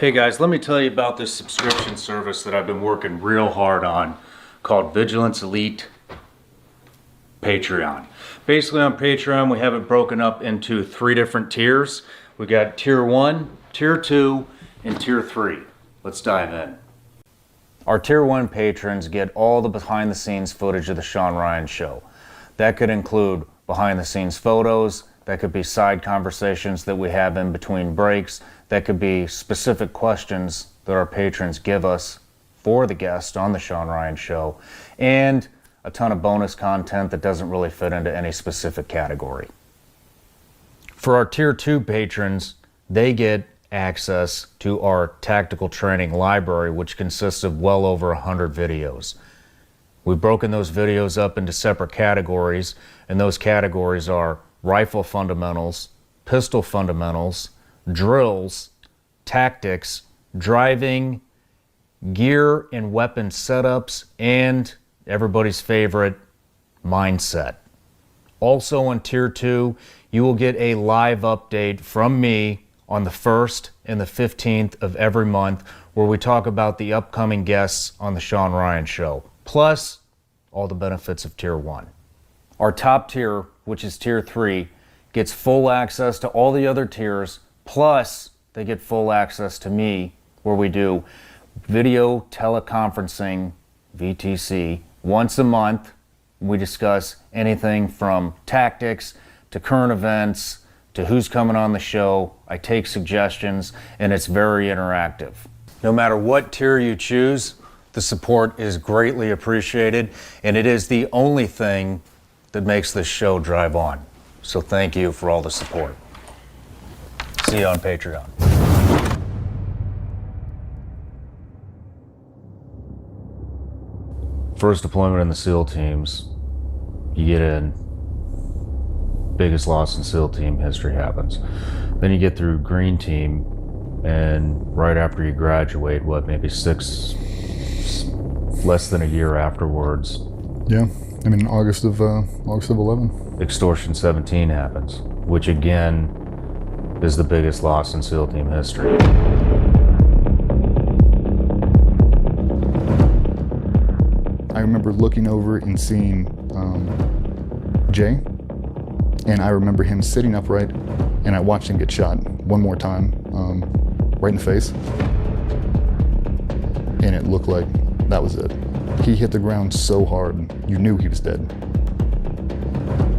Hey guys, let me tell you about this subscription service that I've been working real hard on called Vigilance Elite Patreon. Basically on Patreon we have it broken up into 3 different tiers. We got tier 1, tier 2, and tier 3. Let's dive in. Our tier 1 patrons get all the behind the scenes footage of the Sean Ryan Show. That could include behind the scenes photos, that could be side conversations that we have in between breaks, that could be specific questions that our patrons give us for the guest on the Sean Ryan Show, and a ton of bonus content that doesn't really fit into any specific category. For our tier 2 patrons, they get access to our tactical training library, which consists of well over 100 videos. We've broken those videos up into separate categories, and those categories are rifle fundamentals, pistol fundamentals, drills, tactics, driving, gear and weapon setups, and everybody's favorite, mindset. Also on tier 2, you will get a live update from me on the 1st and the 15th of every month, where we talk about the upcoming guests on the Sean Ryan Show, plus all the benefits of tier 1. Our top tier, which is tier 3, gets full access to all the other tiers, plus they get full access to me, where we do video teleconferencing, VTC, once a month. We discuss anything from tactics to current events to who's coming on the show. I take suggestions, and it's very interactive. No matter what tier you choose, the support is greatly appreciated, and it is the only thing that makes this show drive on. So thank you for all the support. See you on Patreon. First deployment in the SEAL teams, you get in, biggest loss in SEAL team history happens. Then you get through green team, and right after you graduate, maybe less than a year afterwards. Yeah, I mean August of 11. Extortion 17 happens, which again is the biggest loss in SEAL team history. I remember looking over and seeing Jay, and I remember him sitting upright, and I watched him get shot one more time, right in the face, and it looked like that was it. He hit the ground so hard, you knew he was dead.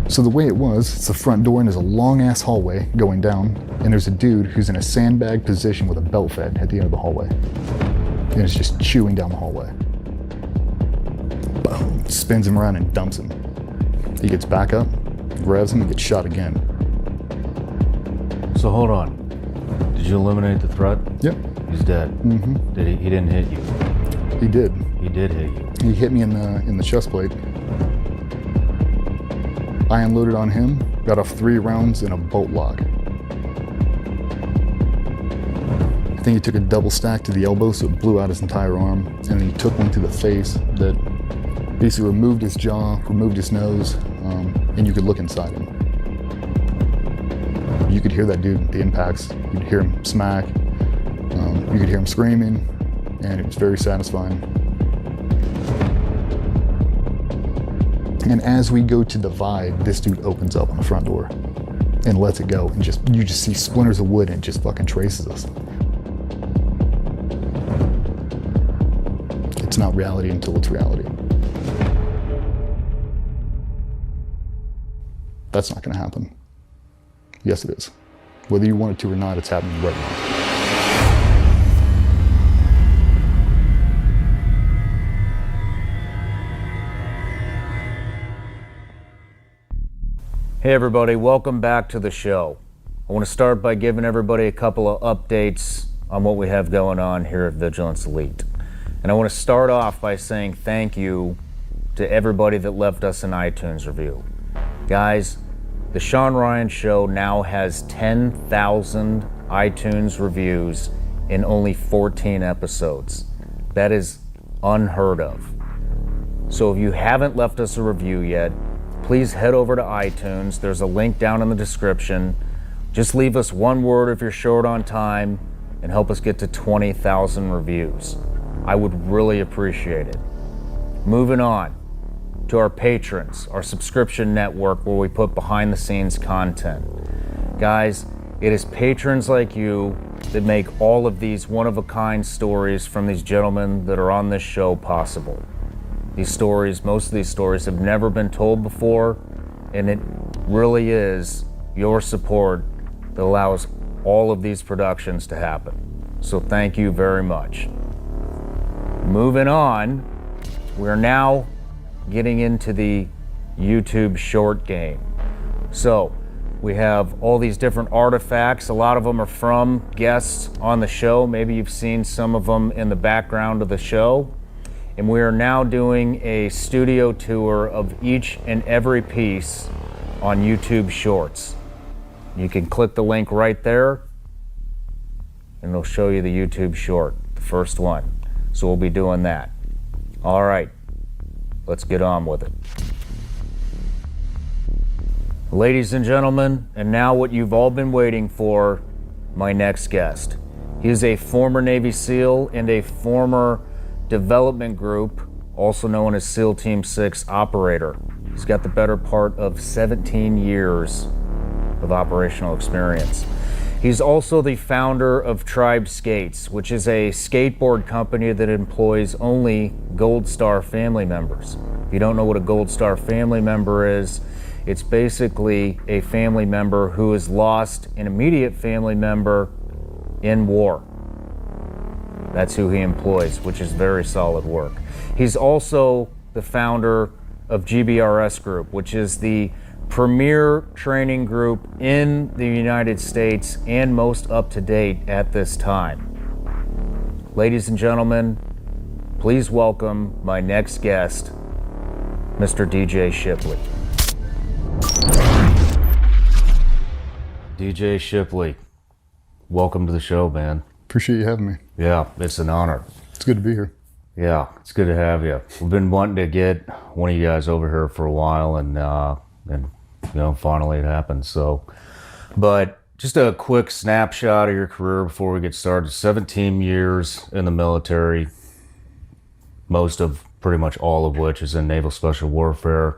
So the way it was, it's the front door and there's a long ass hallway going down, and there's a dude who's in a sandbag position with a belt fed at the end of the hallway. And it's just chewing down the hallway. Boom, spins him around and dumps him. He gets back up, grabs him, and gets shot again. So hold on, did you eliminate the threat? Yep. He's dead. Mm-hmm. He didn't hit you? He did. He did hit you. He hit me in the chest plate. I unloaded on him, got off 3 rounds in a bolt lock. I think he took a double stack to the elbow, so it blew out his entire arm, and then he took one to the face that basically removed his jaw, removed his nose, and you could look inside him. You could hear that dude, the impacts. You could hear him smack. You could hear him screaming, and it was very satisfying. And as we go to divide, this dude opens up on the front door and lets it go, and you just see splinters of wood, and it just fucking traces us. It's not reality until it's reality. That's not gonna happen. Yes, it is. Whether you want it to or not, it's happening right now. Hey everybody, welcome back to the show. I want to start by giving everybody a couple of updates on what we have going on here at Vigilance Elite. And I want to start off by saying thank you to everybody that left us an iTunes review. Guys, the Sean Ryan Show now has 10,000 iTunes reviews in only 14 episodes. That is unheard of. So if you haven't left us a review yet, please head over to iTunes. There's a link down in the description. Just leave us one word if you're short on time, and help us get to 20,000 reviews. I would really appreciate it. Moving on to our patrons, our subscription network where we put behind the scenes content. Guys, it is patrons like you that make all of these one-of-a-kind stories from these gentlemen that are on this show possible. These stories, most of these stories have never been told before, and it really is your support that allows all of these productions to happen. So thank you very much. Moving on, we're now getting into the YouTube short game. So we have all these different artifacts. A lot of them are from guests on the show. Maybe you've seen some of them in the background of the show. And we are now doing a studio tour of each and every piece on YouTube Shorts. You can click the link right there and it'll show you the YouTube short, the first one. So we'll be doing that. All right, let's get on with it. Ladies and gentlemen, and now what you've all been waiting for, my next guest. He is a former Navy SEAL and a former development group, also known as SEAL Team 6 operator. He's got the better part of 17 years of operational experience. He's also the founder of Tribe Skates, which is a skateboard company that employs only Gold Star family members. If you don't know what a Gold Star family member is, it's basically a family member who has lost an immediate family member in war. That's who he employs, which is very solid work. He's also the founder of GBRS Group, which is the premier training group in the United States and most up to date at this time. Ladies and gentlemen, please welcome my next guest, Mr. DJ Shipley. DJ Shipley, welcome to the show, man. Appreciate you having me. Yeah, it's an honor. It's good to be here. Yeah, it's good to have you. We've been wanting to get one of you guys over here for a while, and you know, finally it happened. So, but just a quick snapshot of your career before we get started. 17 years in the military, most of, pretty much all of which is in Naval Special Warfare.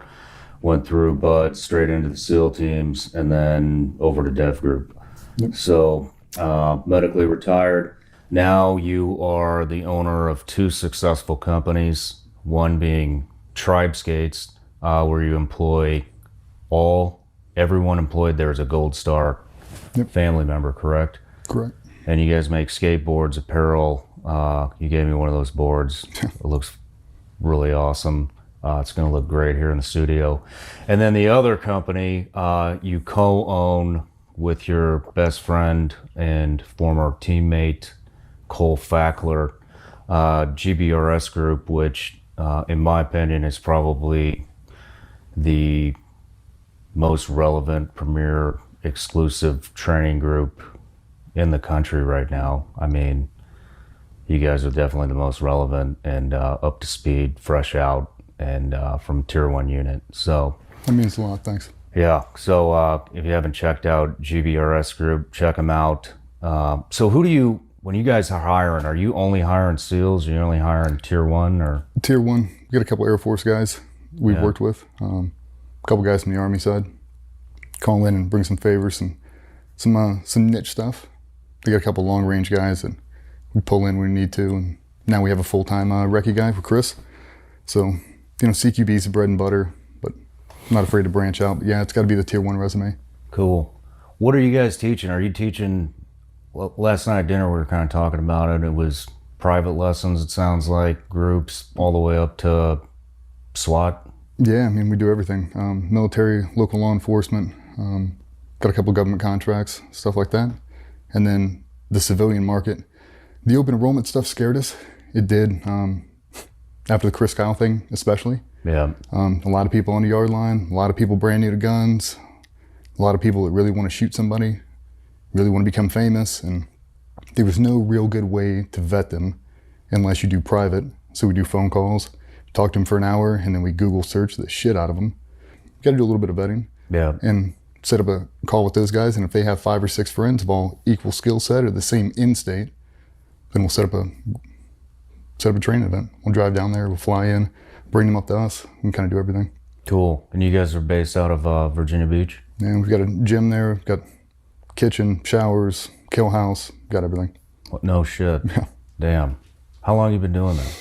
Went through, but straight into the SEAL teams, and then over to Dev Group. Yep. So, medically retired. Now you are the owner of two successful companies, one being Tribe Skates, where you employ everyone employed there is a Gold Star family member, correct? Correct. And you guys make skateboards, apparel. You gave me one of those boards. It looks really awesome. It's going to look great here in the studio. And then the other company you co-own with your best friend and former teammate, Cole Fackler, GBRS Group, which in my opinion is probably the most relevant, premier, exclusive training group in the country right now. I mean, you guys are definitely the most relevant and up to speed, fresh out, and from Tier 1 unit. So that means a lot, thanks. Yeah, so if you haven't checked out GBRS Group, check them out. So when you guys are hiring, are you only hiring SEALs? Are you only hiring Tier 1 or? Tier 1, we got a couple Air Force guys we've worked with. A couple guys from the Army side. Call in and bring some favors and some niche stuff. We got a couple long range guys that we pull in when we need to, and now we have a full-time recce guy for Chris. So, you know, CQB is the bread and butter, but I'm not afraid to branch out. But yeah, it's got to be the Tier 1 resume. Cool. What are you guys teaching? Are you teaching, well, last night at dinner we were kind of talking about it. It was private lessons, it sounds like, groups, all the way up to SWAT. Yeah, I mean, we do everything. Military, local law enforcement, got a couple government contracts, stuff like that. And then the civilian market. The open enrollment stuff scared us. It did, after the Chris Kyle thing especially. Yeah. A lot of people on the yard line, a lot of people brand new to guns, a lot of people that really want to shoot somebody, really want to become famous, and there was no real good way to vet them unless you do private. So we do phone calls, talk to them for an hour, and then we Google search the shit out of them. You got to do a little bit of vetting. Yeah. And set up a call with those guys, and if they have 5 or 6 friends of all equal skill set or the same in state, then we'll set up a training event. We'll drive down there, we'll fly in, bring them up to us, and kind of do everything. Cool. And you guys are based out of Virginia Beach? Yeah, we've got a gym there, we've got kitchen, showers, kill house, got everything. What? No shit. Yeah. Damn. How long you been doing that?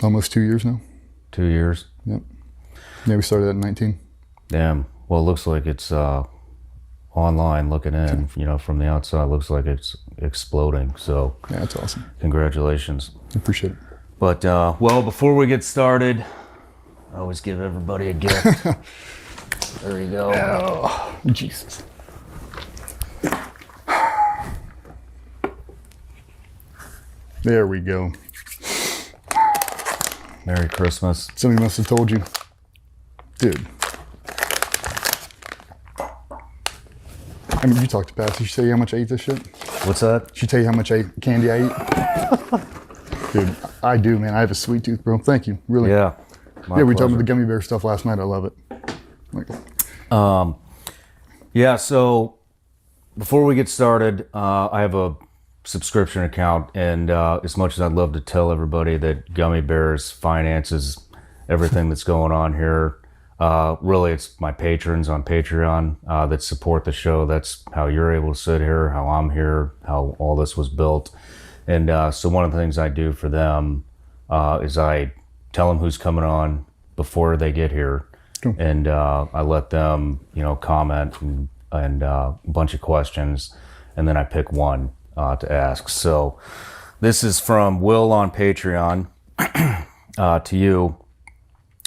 Almost 2 years now. 2 years? Yep. Yeah, we started at 19. Damn. Well, it looks like it's online looking in, you know, from the outside, looks like it's exploding. So Yeah, that's awesome. congratulations. I appreciate it. But, well, before we get started, I always give everybody a gift. There you go. Oh, Jesus. There we go. Merry Christmas. Somebody must have told you. Dude. I mean, you talked to Pat. Did she tell you how much I eat this shit? What's that? Did she tell you how much candy I eat? Dude, I do, man. I have a sweet tooth, bro. Thank you. Really. Yeah. Yeah, we talked about the gummy bear stuff last night. I love it. Like, Yeah, so before we get started, I have a subscription account, and as much as I'd love to tell everybody that Gummy Bears finances everything that's going on here, really it's my patrons on Patreon that support the show. That's how you're able to sit here, how I'm here, how all this was built. And so one of the things I do for them is I tell them who's coming on before they get here. Cool. And I let them, you know, comment and a bunch of questions, and then I pick one to ask. So this is from Will on Patreon to you.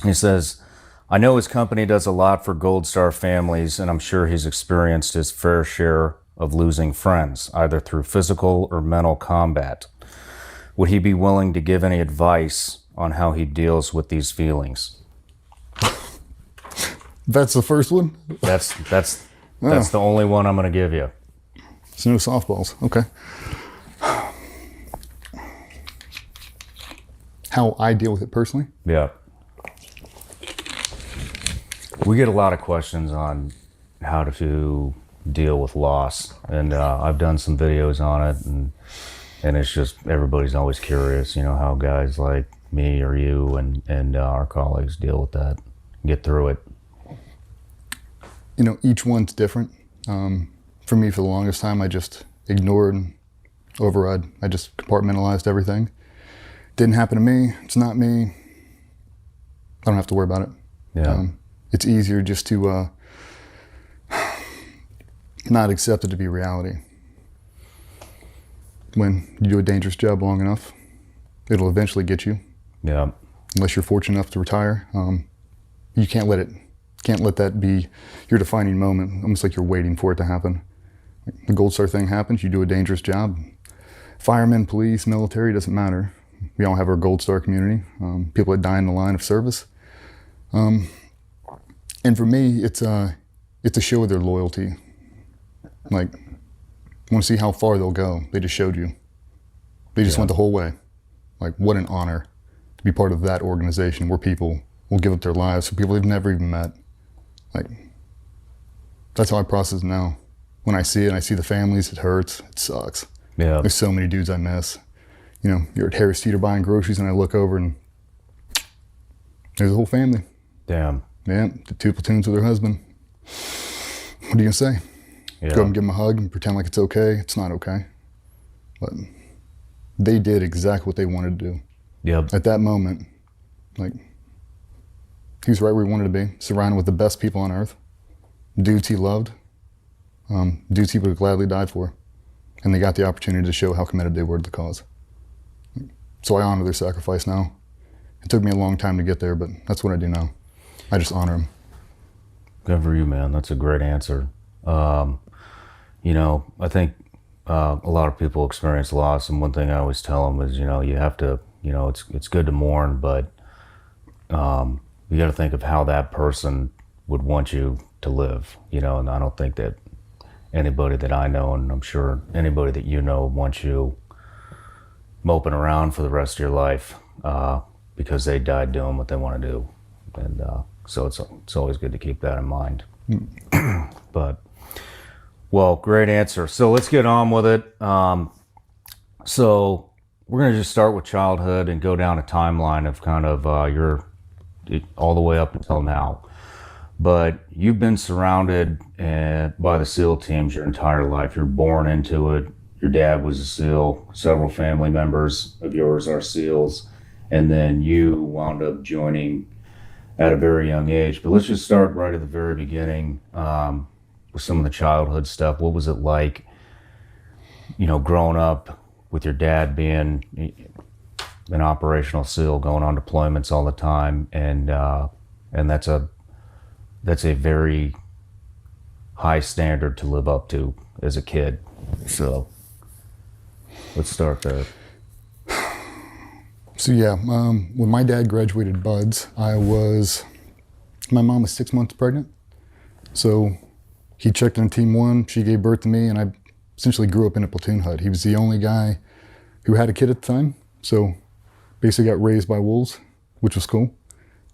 He says, I know his company does a lot for Gold Star families, and I'm sure he's experienced his fair share of losing friends, either through physical or mental combat. Would he be willing to give any advice on how he deals with these feelings? that's the first one? That's the only one I'm going to give you. It's no softballs. Okay. How I deal with it personally? Yeah. We get a lot of questions on how to deal with loss, and I've done some videos on it, and it's just everybody's always curious, you know, how guys like me or you and our colleagues deal with that, get through it. You know, each one's different. For me, for the longest time, I just ignored and override. I just compartmentalized everything. Didn't happen to me. It's not me. I don't have to worry about it. Yeah. It's easier just to not accept it to be reality. When you do a dangerous job long enough, it'll eventually get you. Yeah. Unless you're fortunate enough to retire, you can't let that be your defining moment. Almost like you're waiting for it to happen. The Gold Star thing happens. You do a dangerous job. Firemen, police, military, doesn't matter. We all have our Gold Star community. People that die in the line of service. And for me, it's a show of their loyalty. Like, want to see how far they'll go. They just showed you. They just went the whole way. Like, what an honor to be part of that organization where people will give up their lives for people they've never even met. Like, that's how I process now. When I see it and I see the families, it hurts. It sucks. Yeah. There's so many dudes I miss. You know, you're at Harris Teeter buying groceries and I look over and there's a whole family. Damn. Yeah, the 2 platoons with their husband. What are you gonna say? Yeah. Go and give them a hug and pretend like it's okay? It's not okay. But they did exactly what they wanted to do. Yep. At that moment, like, he was right where he wanted to be, surrounded with the best people on earth, dudes he loved, dudes he would have gladly died for. And they got the opportunity to show how committed they were to the cause. So I honor their sacrifice now. It took me a long time to get there, but that's what I do now. I just honor them. Good for you, man. That's a great answer. You know, I think a lot of people experience loss, and one thing I always tell them is, you know, you have to, you know, it's good to mourn, but you got to think of how that person would want you to live, you know, and I don't think that anybody that I know, and I'm sure anybody that you know, wants you moping around for the rest of your life because they died doing what they want to do. And So it's always good to keep that in mind. But, well, great answer. So let's get on with it. So we're going to just start with childhood and go down a timeline of kind of your all the way up until now. But you've been surrounded by the SEAL teams your entire life. You're born into it. Your dad was a SEAL. Several family members of yours are SEALs. And then you wound up joining at a very young age. But let's just start right at the very beginning with some of the childhood stuff. What was it like, growing up with your dad being an operational SEAL, going on deployments all the time, and that's a very high standard to live up to as a kid. So let's start there. So yeah, when my dad graduated BUD/S, my mom was 6 months pregnant. So he checked in Team 1, she gave birth to me, and I essentially grew up in a platoon hut. He was the only guy who had a kid at the time. So basically got raised by wolves, which was cool.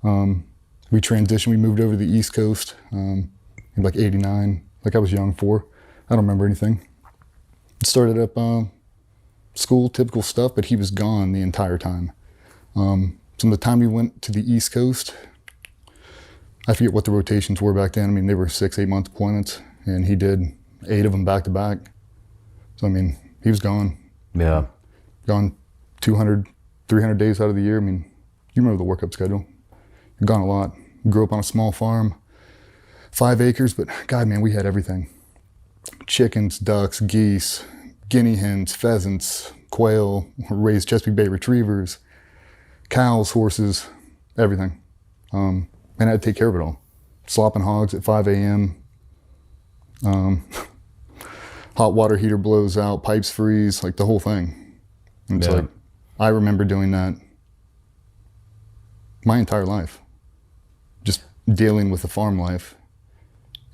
We transitioned, we moved over to the East Coast in like 89, like I was young, 4. I don't remember anything. Started up school, typical stuff, but he was gone the entire time. Some of the time we went to the East Coast, I forget what the rotations were back then. I mean, they were 6-8 month deployments, and he did 8 of them back to back. So, I mean, he was gone. Yeah. Gone 200, 300 days out of the year. I mean, you remember the workup schedule. Gone a lot. Grew up on a small farm, 5 acres, but God, man, we had everything. Chickens, ducks, geese, guinea hens, pheasants, quail, raised Chesapeake Bay retrievers, cows, horses, everything. And I had to take care of it all. Slopping hogs at 5 a.m. Hot water heater blows out, pipes freeze, like the whole thing. And it's like, I remember doing that my entire life. Just dealing with the farm life.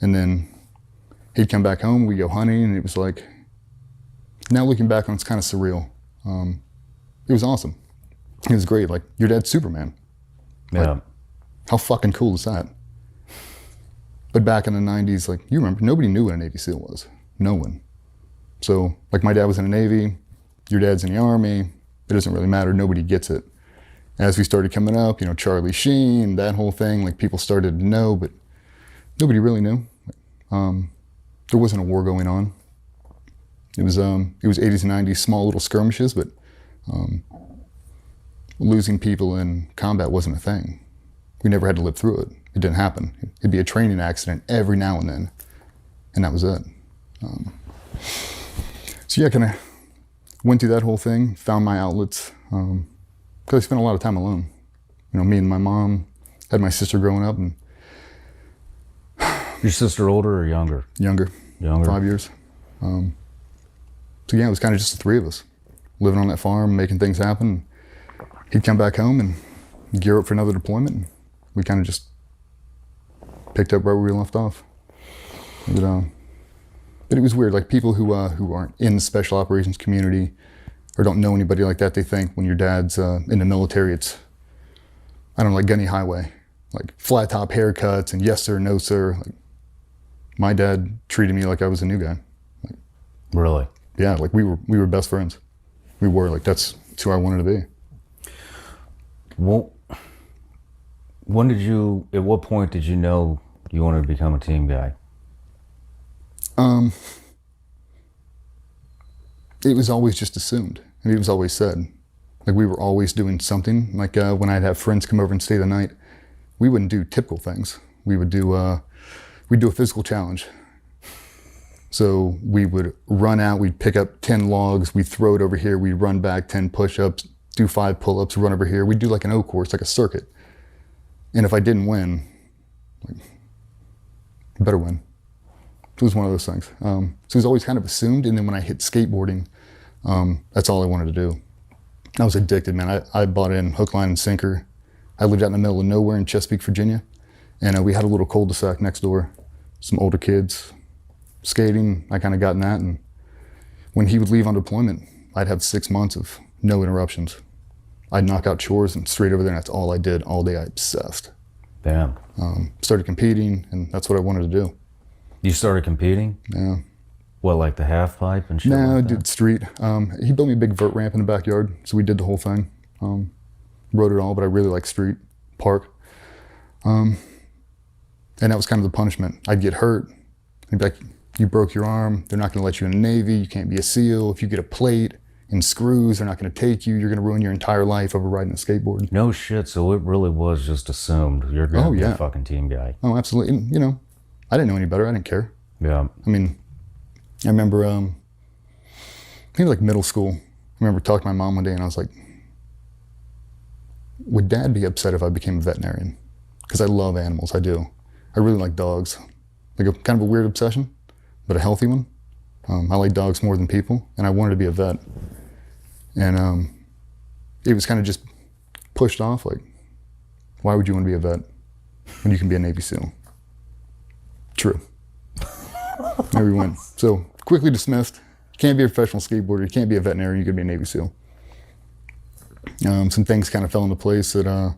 And then he'd come back home, we go hunting, and it was like, now looking back on it's kind of surreal. It was awesome. It was great. Like, your dad's Superman. Yeah. Like, how fucking cool is that? But back in the 90s, like, you remember, nobody knew what a Navy SEAL was. No one. So, like, my dad was in the Navy, your dad's in the Army, it doesn't really matter, nobody gets it. As we started coming up, Charlie Sheen, that whole thing, like, people started to know, but nobody really knew. There wasn't a war going on. It was 80s and 90s, small little skirmishes, but losing people in combat wasn't a thing. We never had to live through it. It didn't happen. It'd be a training accident every now and then, and that was it. So yeah, kind of went through that whole thing, found my outlets, because I spent a lot of time alone. Me and my mom, had my sister growing up, and Your sister older or younger? Younger. 5 years. So yeah, it was kind of just the 3 of us, living on that farm, making things happen. He'd come back home and gear up for another deployment, and we kind of just picked up where we left off. But it was weird, like people who aren't in the special operations community or don't know anybody like that, they think when your dad's in the military, it's, I don't know, like Gunny Highway, like flat top haircuts and yes sir, no sir. Like, my dad treated me like I was a new guy. Like, really? Yeah, like we were best friends. We were, like, that's who I wanted to be. Well, at what point did you know you wanted to become a team guy? It was always just assumed. I mean, it was always said. Like, we were always doing something. Like, when I'd have friends come over and stay the night, we wouldn't do typical things. We would do, we'd do a physical challenge. So we would run out, we'd pick up 10 logs, we'd throw it over here, we'd run back 10 push-ups, do 5 pull-ups, run over here. We'd do like an O course, like a circuit. And if I didn't win, like, I better win. It was one of those things. So it was always kind of assumed. And then when I hit skateboarding, that's all I wanted to do. I was addicted, man. I bought in hook, line, and sinker. I lived out in the middle of nowhere in Chesapeake, Virginia. And we had a little cul-de-sac next door. Some older kids skating. I kind of got in that. And when he would leave on deployment, I'd have 6 months of no interruptions. I'd knock out chores and straight over there, and that's all I did all day. I obsessed. Damn. Started competing, and that's what I wanted to do. You started competing? Yeah. What, like the half pipe and shit? No, I like did street. He built me a big vert ramp in the backyard, so we did the whole thing. Rode it all, but I really like street, park. And that was kind of the punishment. I'd get hurt. They'd be like, you broke your arm. They're not going to let you in the Navy. You can't be a SEAL. If you get a plate and screws, they're not going to take you. You're going to ruin your entire life over riding a skateboard. No shit, so it really was just assumed you're going to be a fucking team guy. Oh, absolutely. And, you know, I didn't know any better. I didn't care. Yeah. I mean, I remember, maybe like middle school, I remember talking to my mom one day and I was like, would Dad be upset if I became a veterinarian? Because I love animals, I do. I really like dogs. Like a kind of a weird obsession, but a healthy one. I like dogs more than people, and I wanted to be a vet. And it was kind of just pushed off, like, why would you want to be a vet when you can be a Navy SEAL? True. There we went. So quickly dismissed. You can't be a professional skateboarder. You can't be a veterinarian. You could be a Navy SEAL. Some things kind of fell into place that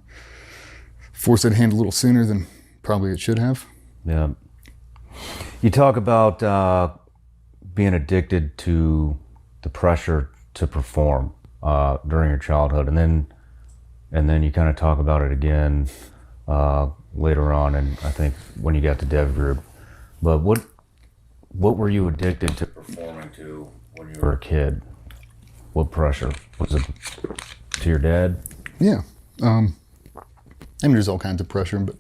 forced it to hand a little sooner than probably it should have. Yeah. You talk about being addicted to the pressure to perform during your childhood, and then you kind of talk about it again later on, and I think when you got to Dev Group. But what were you addicted to performing to when you were a kid? What pressure? Was it to your dad? Yeah. I mean, there's all kinds of pressure, but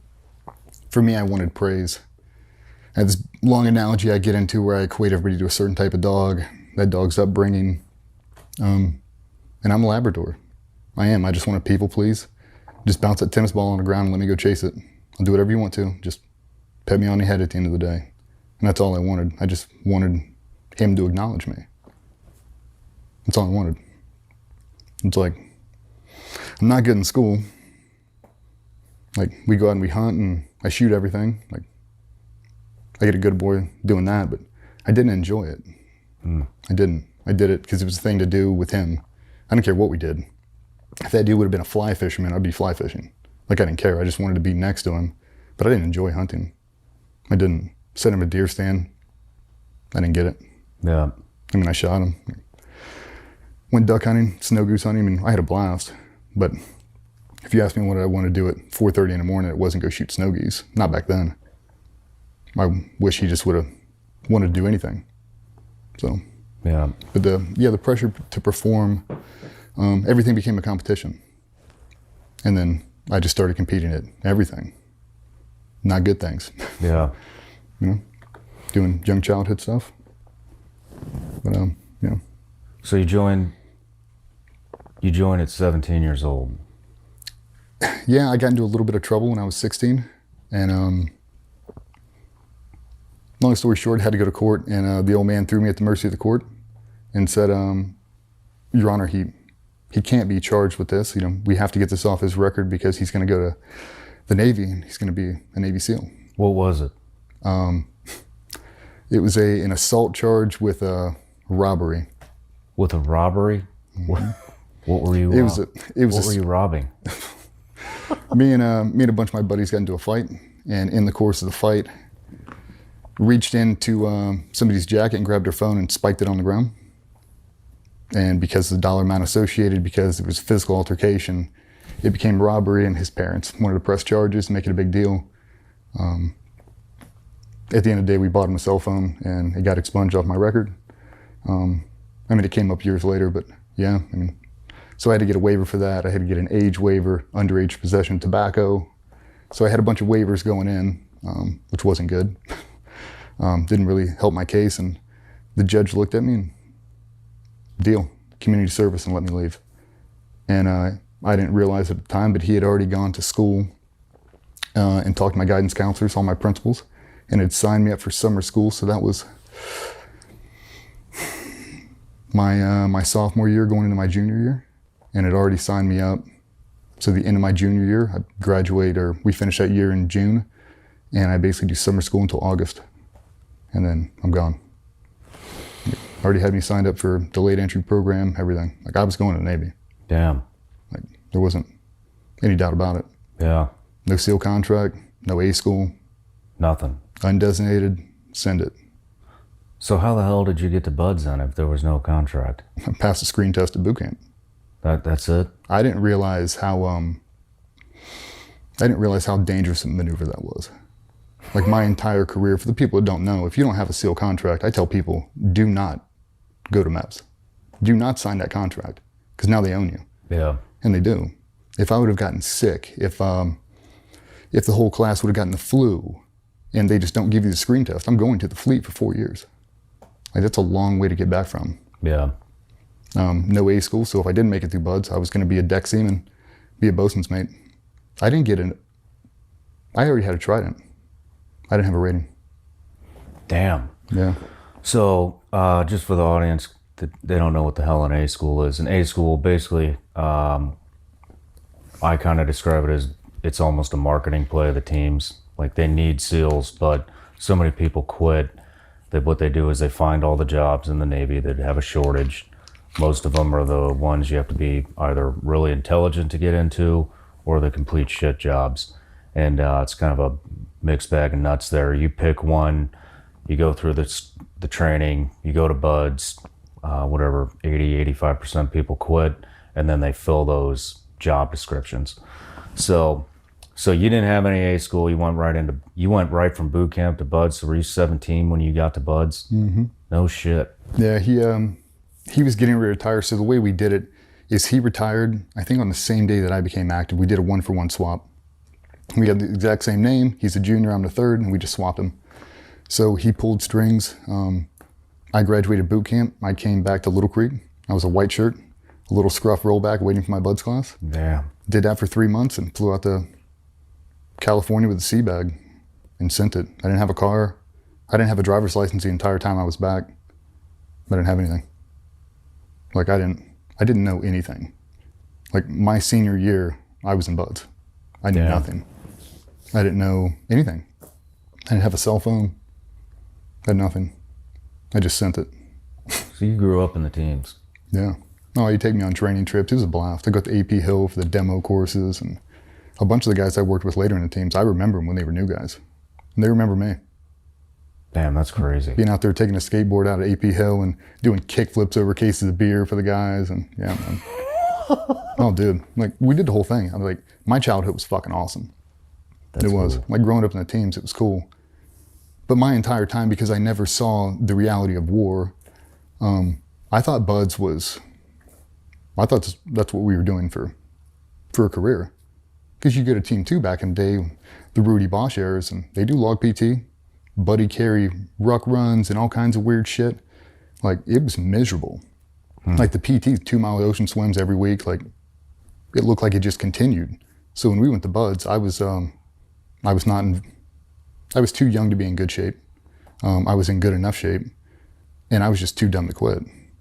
for me, I wanted praise. I have this long analogy I get into where I equate everybody to a certain type of dog, that dog's upbringing. And I'm a Labrador. I am. I just want to people please. Just bounce that tennis ball on the ground and let me go chase it. I'll do whatever you want to. Just pet me on the head at the end of the day. And that's all I wanted. I just wanted him to acknowledge me. That's all I wanted. It's like, I'm not good in school. Like, we go out and we hunt and I shoot everything. Like, I get a good boy doing that, but I didn't enjoy it. I didn't. I did it because it was a thing to do with him. I didn't care what we did. If that dude would have been a fly fisherman, I'd be fly fishing. Like, I didn't care. I just wanted to be next to him, but I didn't enjoy hunting. I didn't. Set him a deer stand. I didn't get it. Yeah. I mean, I shot him. Went duck hunting, snow goose hunting. I mean, I had a blast. But if you ask me what I want to do at 4:30 in the morning, it wasn't go shoot snow geese. Not back then. I wish he just would have wanted to do anything. So. Yeah. But the pressure to perform, everything became a competition. And then I just started competing at everything. Not good things. Yeah. You know, doing young childhood stuff. But yeah. So you joined at 17 years old. Yeah, I got into a little bit of trouble when I was 16, and long story short, had to go to court, and the old man threw me at the mercy of the court, and said, "Your Honor, he can't be charged with this. You know, we have to get this off his record because he's going to go to the Navy and he's going to be a Navy SEAL." What was it? It was an assault charge with a robbery. With a robbery? Mm-hmm. What were you? What were you robbing? Me and a bunch of my buddies got into a fight, and in the course of the fight, reached into somebody's jacket and grabbed their phone and spiked it on the ground. And because of the dollar amount associated, because it was a physical altercation, it became robbery, and his parents wanted to press charges and make it a big deal. At the end of the day, we bought him a cell phone, and it got expunged off my record. I mean, it came up years later, but yeah, I mean, so I had to get a waiver for that. I had to get an age waiver, underage possession of tobacco. So I had a bunch of waivers going in, which wasn't good. Didn't really help my case, and the judge looked at me and, deal, community service, and let me leave. And I didn't realize at the time, but he had already gone to school and talked to my guidance counselors, all my principals, and had signed me up for summer school. So that was my sophomore year going into my junior year, and had already signed me up. So the end of my junior year, I graduate, or we finish that year in June, and I basically do summer school until August, and then I'm gone. Already had me signed up for delayed entry program, everything. Like, I was going to the Navy. Damn. Like, there wasn't any doubt about it. Yeah. No SEAL contract, no A school, Nothing. undesignated, send it. So how the hell did you get to Buds then if there was no contract? I passed the screen test at boot camp. That's it? I didn't realize how dangerous a maneuver that was. Like my entire career, for the people that don't know, if you don't have a SEAL contract, I tell people, do not go to MEPS. Do not sign that contract, because now they own you. Yeah. And they do. If I would have gotten sick, if the whole class would have gotten the flu, and they just don't give you the screen test, I'm going to the fleet for 4 years. Like that's a long way to get back from. Yeah. No A school, so if I didn't make it through Buds, I was going to be a deck seaman, be a bosun's mate. I didn't get in. I already had a trident. I didn't have a rating. Damn. Yeah. So, just for the audience, they don't know what the hell an A school is. An A school, basically, I kind of describe it as it's almost a marketing play of the teams. Like they need SEALs, but so many people quit that what they do is they find all the jobs in the Navy that have a shortage. Most of them are the ones you have to be either really intelligent to get into or the complete shit jobs. And it's kind of a mixed bag of nuts there. You pick one, you go through the training, you go to Buds, whatever, 85% people quit, and then they fill those job descriptions. So you didn't have any A school. You went right from boot camp to Buds. So were you 17 when you got to Buds? Mm-hmm. No shit. Yeah, he was getting ready to retire. So the way we did it is he retired, I think on the same day that I became active. We did a 1-for-1 swap. We had the exact same name. He's a junior, I'm the third, and we just swapped him. So he pulled strings. I graduated boot camp. I came back to Little Creek. I was a white shirt, a little scruff rollback waiting for my Buds class. Damn. Did that for 3 months and flew out to California with a sea bag and sent it. I didn't have a car. I didn't have a driver's license the entire time I was back. I didn't have anything. Like I didn't know anything. Like my senior year, I was in Buds. I knew nothing. I didn't know anything. I didn't have a cell phone. I had nothing. I just sent it. So you grew up in the teams. Yeah. Oh, he'd take me on training trips. It was a blast. I got to AP Hill for the demo courses, and a bunch of the guys I worked with later in the teams, I remember them when they were new guys. And they remember me. Damn, that's crazy. Being out there taking a skateboard out at AP Hill and doing kick flips over cases of beer for the guys, and yeah, man. Oh, dude. Like, we did the whole thing. I was like, my childhood was fucking awesome. That's it was. Cool. Like, growing up in the teams, it was cool. But my entire time, because I never saw the reality of war, I thought Buds was, I thought that's what we were doing for a career. Because you go to Team 2 back in the day, the Rudy Bosch eras, and they do log PT, buddy carry ruck runs and all kinds of weird shit. Like, it was miserable. Like the PT, 2-mile ocean swims every week, like it looked like it just continued. So when we went to Buds, I was too young to be in good shape. I was in good enough shape, and I was just too dumb to quit.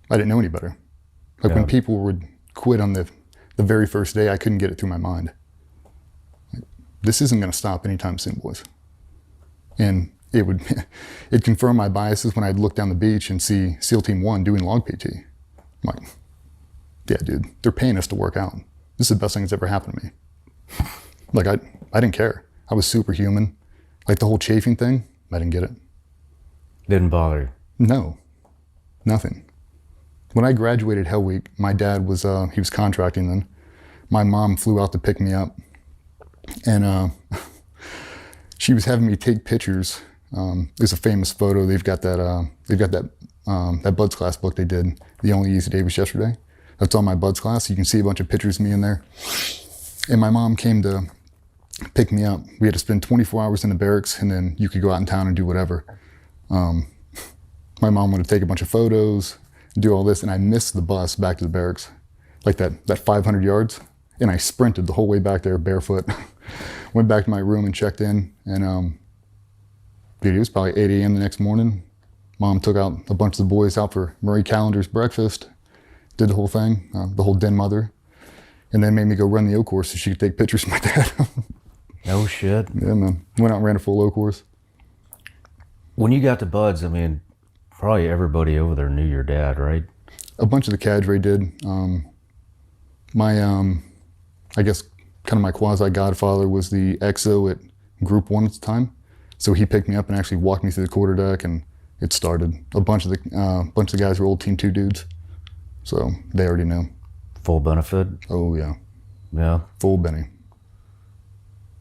I didn't know any better. Like when people would quit on the very first day, I couldn't get it through my mind. Like, this isn't gonna stop anytime soon, boys. And it'd confirm my biases when I'd look down the beach and see SEAL Team 1 doing log PT. I'm like, yeah, dude, they're paying us to work out. This is the best thing that's ever happened to me. Like, I didn't care. I was superhuman. Like the whole chafing thing, I didn't get it. Didn't bother you? No, nothing. When I graduated Hell Week, my dad was, he was contracting then. My mom flew out to pick me up, and she was having me take pictures. There's a famous photo. They've got that Buds class book they did. The Only Easy Day Was Yesterday. That's on my Buds class. You can see a bunch of pictures of me in there. And my mom came to pick me up. We had to spend 24 hours in the barracks, and then you could go out in town and do whatever. My mom wanted to take a bunch of photos, do all this, and I missed the bus back to the barracks, like that 500 yards. And I sprinted the whole way back there barefoot. Went back to my room and checked in, and dude, it was probably 8 a.m. the next morning. Mom took out a bunch of the boys out for Marie Callender's breakfast, did the whole thing, the whole den mother, and then made me go run the O course so she could take pictures of my dad. No shit. Yeah, man. Went out and ran a full O course. When you got to Buds, I mean, probably everybody over there knew your dad, right? A bunch of the cadre did. I guess kind of my quasi-godfather was the XO at Group 1 at the time. So he picked me up and actually walked me through the quarterdeck, and it started. A bunch of the guys were old Team 2 dudes, so they already know. Full benefit? Oh, yeah. Yeah? Full Benny.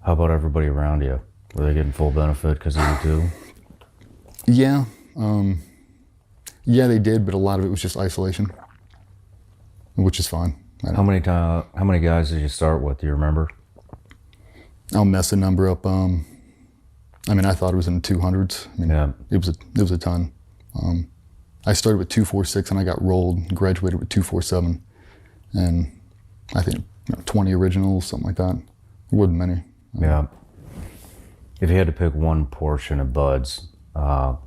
How about everybody around you? Were they getting full benefit because of you too? Yeah. Yeah, they did, but a lot of it was just isolation, which is fine. How many guys did you start with? Do you remember? I'll mess the number up. I mean, I thought it was in the 200s. I mean, Yeah. it was a ton. I started with 246 and I got rolled and graduated with 247. And I think 20 originals, something like that. It wasn't many. Yeah. If you had to pick one portion of buds, that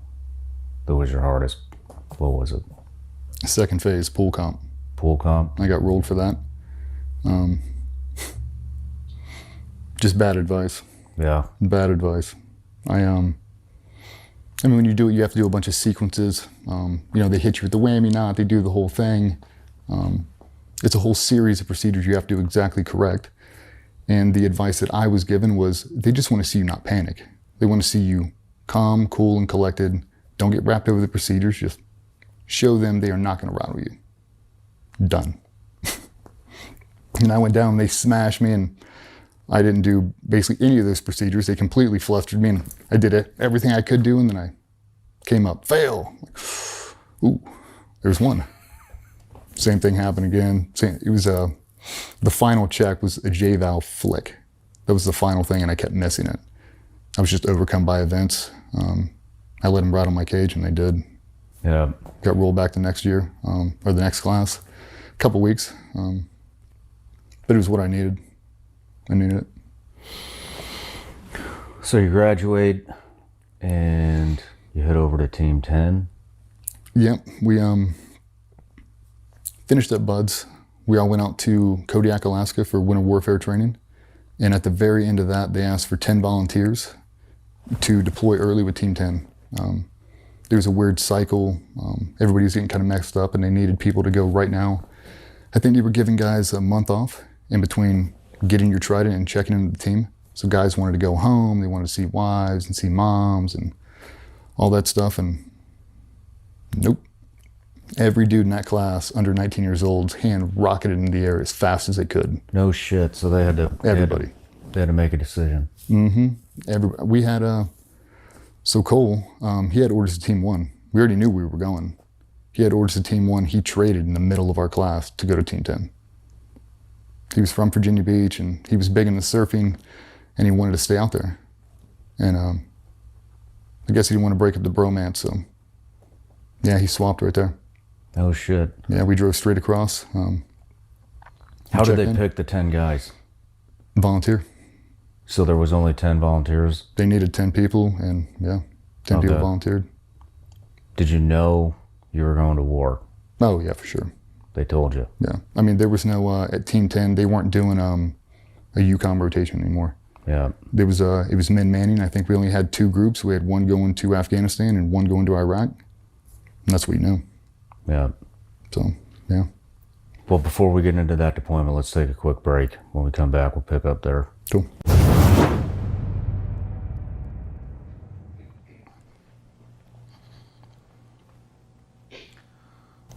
was your hardest, what was it? Second phase, pool comp. Pool comp? I got rolled for that. Just bad advice. Yeah. Bad advice. I mean, when you do it, you have to do a bunch of sequences. They hit you with the whammy knot, they do the whole thing. It's a whole series of procedures you have to do exactly correct. And the advice that I was given was, they just want to see you not panic. They want to see you calm, cool, and collected. Don't get wrapped over the procedures. Just show them they are not going to rattle you. Done. And I went down and they smashed me, and I didn't do basically any of those procedures. They completely flustered me, and I did everything I could do, and then I came up, fail. Ooh, there's one. Same thing happened again. It was the final check was a J-valve flick. That was the final thing, and I kept missing it. I was just overcome by events. I let them rattle my cage, and they did. Yeah. Got rolled back the next year, or the next class. A couple weeks. But it was what I needed. I needed it. So you graduate and you head over to Team 10. Yep, we finished up buds. We all went out to Kodiak, Alaska for winter warfare training. And at the very end of that, they asked for 10 volunteers to deploy early with Team 10. There was a weird cycle. Everybody was getting kind of messed up, and they needed people to go right now. I think they were giving guys a month off in between getting your trident and checking into the team. So guys wanted to go home, they wanted to see wives and see moms and all that stuff, and nope. Every dude in that class under 19 years old's hand rocketed in the air as fast as they could. No shit, so they had to... Everybody. They had to make a decision. Mm-hmm. We had, so Cole, he had orders to Team 1. We already knew we were going. He had orders to Team 1. He traded in the middle of our class to go to Team 10. He was from Virginia Beach, and he was big into surfing, and he wanted to stay out there. And I guess he didn't want to break up the bromance, so yeah, he swapped right there. Oh shit. Yeah, we drove straight across. How did they pick the 10 guys? Volunteer. So there was only 10 volunteers? They needed 10 people, and yeah, 10 people volunteered. Did you know you were going to war? Oh yeah, for sure. They told you? Yeah. I mean, there was no, at Team 10, they weren't doing a UCOM rotation anymore. Yeah. There was, it was men manning. I think we only had 2 groups. We had one going to Afghanistan and one going to Iraq. And that's what you know. Yeah. So, yeah. Well, before we get into that deployment, let's take a quick break. When we come back, we'll pick up there. Cool.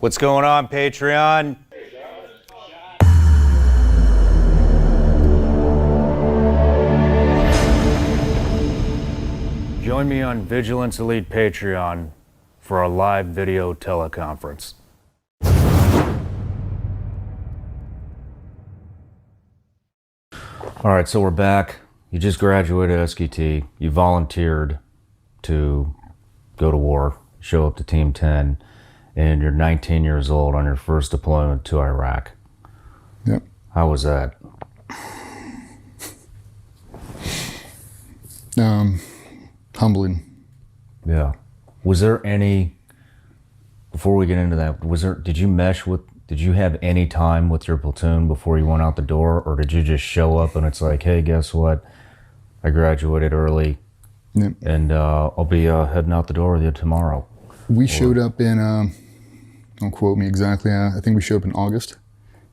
What's going on, Patreon? Join me on Vigilance Elite Patreon for our live video teleconference. All right, so we're back. You just graduated SQT. You volunteered to go to war, show up to Team 10, and you're 19 years old on your first deployment to Iraq. Yep. How was that? Humbling. Yeah. Was there any, before we get into that, did you have any time with your platoon before you went out the door, or did you just show up and it's like, hey, guess what? I graduated early, Yep. and I'll be heading out the door with you tomorrow. We showed up in, don't quote me exactly, I think we showed up in August,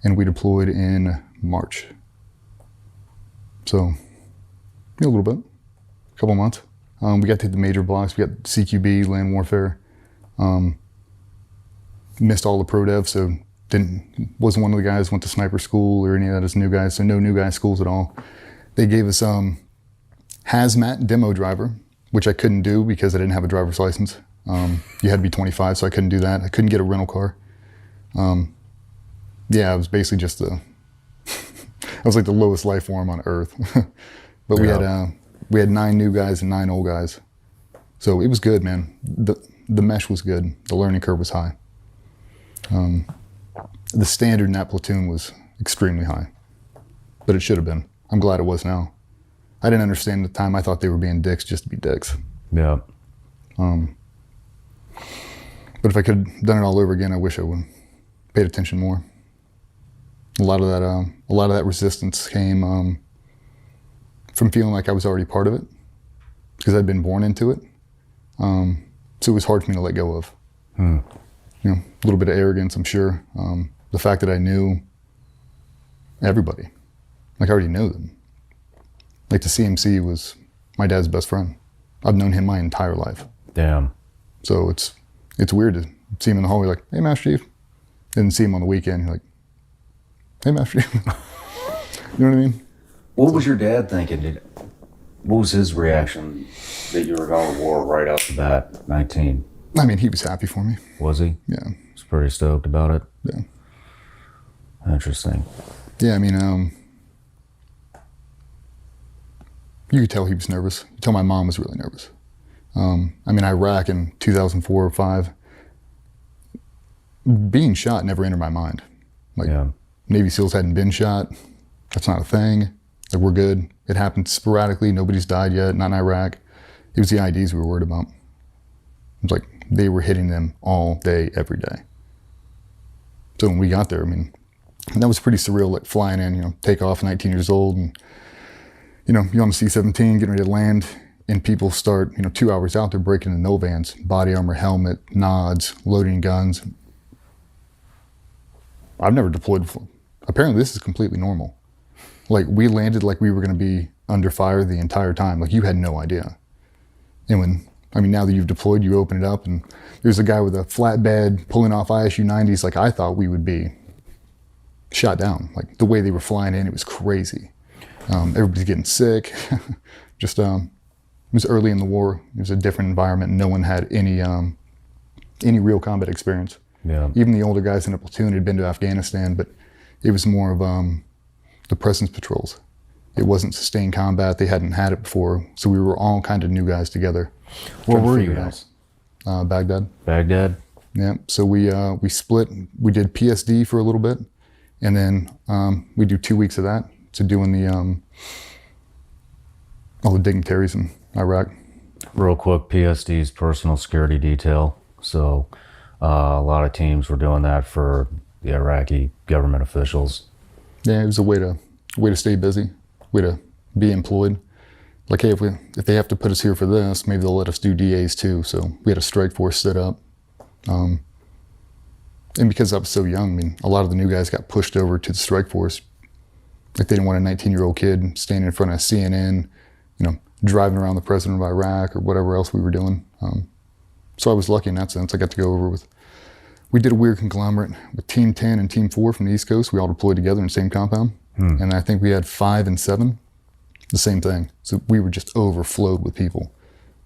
and we deployed in March. So, a little bit, a couple months. We got to hit the major blocks. We got CQB, land warfare. Missed all the pro dev, so wasn't one of the guys went to sniper school or any of that as new guys. So no new guy schools at all. They gave us hazmat demo driver, which I couldn't do because I didn't have a driver's license. You had to be 25, so I couldn't do that. I couldn't get a rental car. Yeah, I was basically just I was like the lowest life form on earth. But we had 9 new guys and 9 old guys. So it was good, man. The mesh was good. The learning curve was high. The standard in that platoon was extremely high, but it should have been. I'm glad it was now. I didn't understand at the time. I thought they were being dicks just to be dicks. Yeah. But if I could have done it all over again, I wish I would have paid attention more. A lot of that resistance came from feeling like I was already part of it, because I'd been born into it. So it was hard for me to let go of. You know, a little bit of arrogance, I'm sure. The fact that I knew everybody, like I already knew them. Like the CMC was my dad's best friend. I've known him my entire life. Damn. So it's weird to see him in the hallway like, hey, Master Chief. Then see him on the weekend, you're like, hey, Master Chief. You know what I mean? What was your dad thinking? What was his reaction that you were going to war right off the bat, 19? I mean, he was happy for me. Was he? Yeah. He was pretty stoked about it? Yeah. Interesting. Yeah, I mean, you could tell he was nervous. You could tell my mom was really nervous. I mean, Iraq in 2004 or 5, being shot never entered my mind. Like, yeah. Navy SEALs hadn't been shot. That's not a thing. Like, we're good. It happened sporadically. Nobody's died yet, not in Iraq. It was the IDs we were worried about. It was like they were hitting them all day, every day. So when we got there, I mean, that was pretty surreal, like flying in, you know, take off, 19 years old, and, you know, you're on the C-17, getting ready to land, and people start, you know, 2 hours out there breaking into no vans, body armor, helmet, nods, loading guns. I've never deployed before. Apparently this is completely normal. Like, we landed like we were going to be under fire the entire time. Like, you had no idea. And when, I mean, now that you've deployed, you open it up and there's a guy with a flatbed pulling off ISU 90s like I thought we would be shot down. Like, the way they were flying in, it was crazy. Everybody's getting sick. Just, it was early in the war. It was a different environment. No one had any real combat experience. Yeah. Even the older guys in the platoon had been to Afghanistan, but it was more of the presence patrols. It wasn't sustained combat. They hadn't had it before. So we were all kind of new guys together. Where were you guys? Baghdad. Baghdad? Yeah. So we split. We did PSD for a little bit. And then we do 2 weeks of that. So doing all the dignitaries in Iraq. Real quick, PSD's personal security detail. So a lot of teams were doing that for the Iraqi government officials. Yeah, it was a way to stay busy, way to be employed. Like, hey, if they have to put us here for this, maybe they'll let us do DAs too. So we had a strike force set up. And because I was so young, I mean, a lot of the new guys got pushed over to the strike force. Like, they didn't want a 19-year-old kid standing in front of CNN, you know, driving around the president of Iraq or whatever else we were doing. So I was lucky in that sense. I got to go over with, we did a weird conglomerate with Team 10 and Team 4 from the East Coast. We all deployed together in the same compound. And I think we had 5 and 7, the same thing. So we were just overflowed with people.